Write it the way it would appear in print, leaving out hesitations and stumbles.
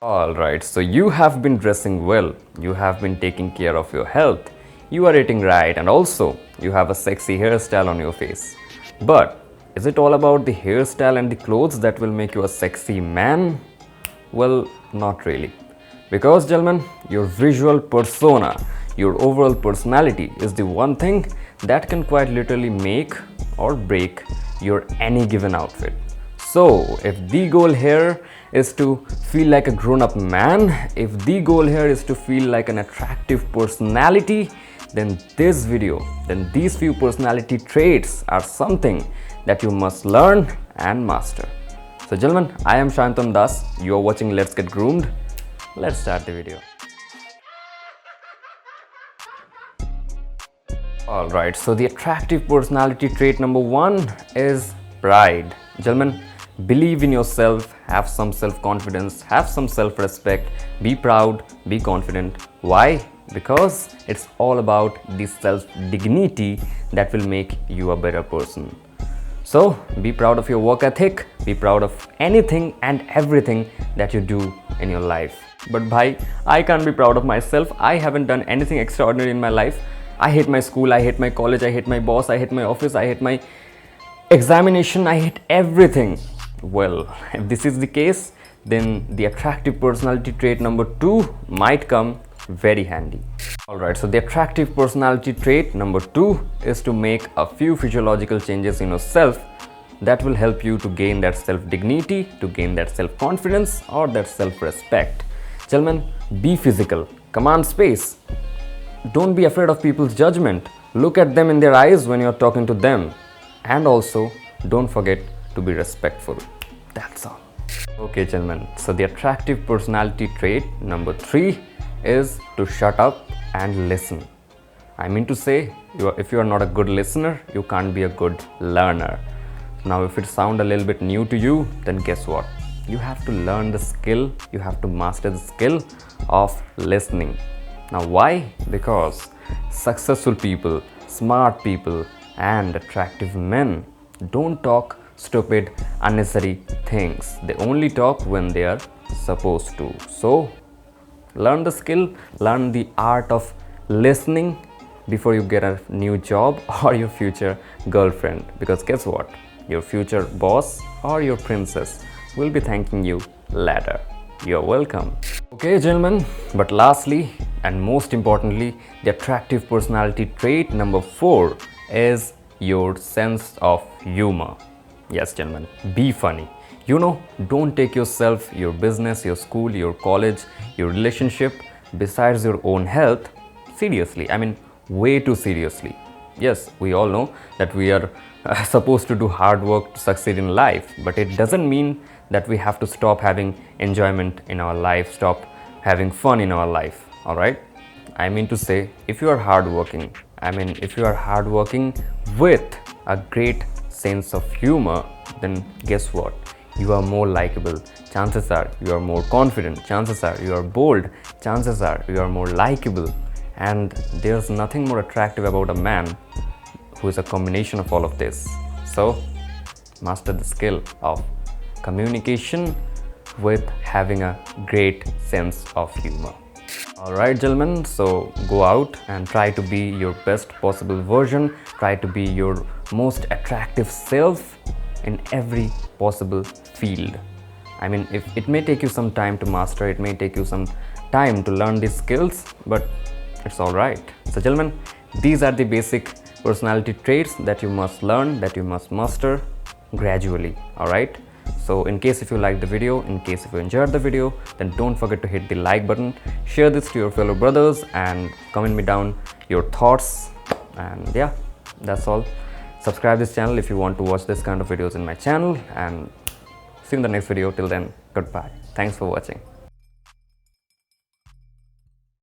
Alright, so you have been dressing well, you have been taking care of your health, you are eating right, and also you have a sexy hairstyle on your face. But is it all about the hairstyle and the clothes that will make you a sexy man? Well, not really. Because, gentlemen, your visual persona, your overall personality is the one thing that can quite literally make or break your any given outfit. So, if the goal here is to feel like a grown-up man, if the goal here is to feel like an attractive personality, then this video, then these few personality traits are something that you must learn and master. So gentlemen, I am Sayantan Das, you are watching Let's Get Groomed. Let's start the video. Alright, so the attractive personality trait number 1 is pride. Gentlemen, believe in yourself, have some self-confidence, have some self-respect, be proud, be confident. Why? Because it's all about the self-dignity that will make you a better person. So be proud of your work ethic, be proud of anything and everything that you do in your life. But bhai, I can't be proud of myself. I haven't done anything extraordinary in my life. I hate my school, I hate my college, I hate my boss, I hate my office, I hate my examination, I hate everything. Well, if this is the case, then the attractive personality trait number 2 might come very handy. Alright, so the attractive personality trait number 2 is to make a few physiological changes in yourself that will help you to gain that self-dignity, to gain that self-confidence or that self-respect. Gentlemen, be physical, command space. Don't be afraid of people's judgment. Look at them in their eyes when you're talking to them. And also, don't forget to be respectful. That's all. Okay, gentlemen, so the attractive personality trait number 3 is to shut up and listen. I mean to say, if you are not a good listener, you can't be a good learner. Now, if it sounds a little bit new to you, then guess what? You have to learn the skill, you have to master the skill of listening. Now, why? Because successful people, smart people, and attractive men don't talk stupid, unnecessary things. They only talk when they are supposed to. So, learn the skill, learn the art of listening before you get a new job or your future girlfriend. Because guess what? Your future boss or your princess will be thanking you later. You're welcome. Okay, gentlemen, but lastly and most importantly, the attractive personality trait number 4 is your sense of humor. Yes, gentlemen, be funny. You know, don't take yourself, your business, your school, your college, your relationship, besides your own health, seriously. I mean, way too seriously. Yes, we all know that we are supposed to do hard work to succeed in life, but it doesn't mean that we have to stop having enjoyment in our life, stop having fun in our life, alright? I mean to say, if you are hardworking, if you are hardworking with a great sense of humor, then guess what? You are more likable. Chances are you are more confident. Chances are you are bold. Chances are you are more likable. And there's nothing more attractive about a man who is a combination of all of this. So, master the skill of communication with having a great sense of humor. Alright, gentlemen, so go out and try to be your best possible version. Try to be your most attractive self in every possible field. I mean, if it may take you some time to master, it may take you some time to learn these skills, but it's alright. So gentlemen, these are the basic personality traits that you must learn, that you must master gradually, alright? So in case if you liked the video, in case if you enjoyed the video, then don't forget to hit the like button, share this to your fellow brothers and comment me down your thoughts. And yeah, that's all. Subscribe this channel if you want to watch this kind of videos in my channel, and see you in the next video. Till then, goodbye. Thanks for watching.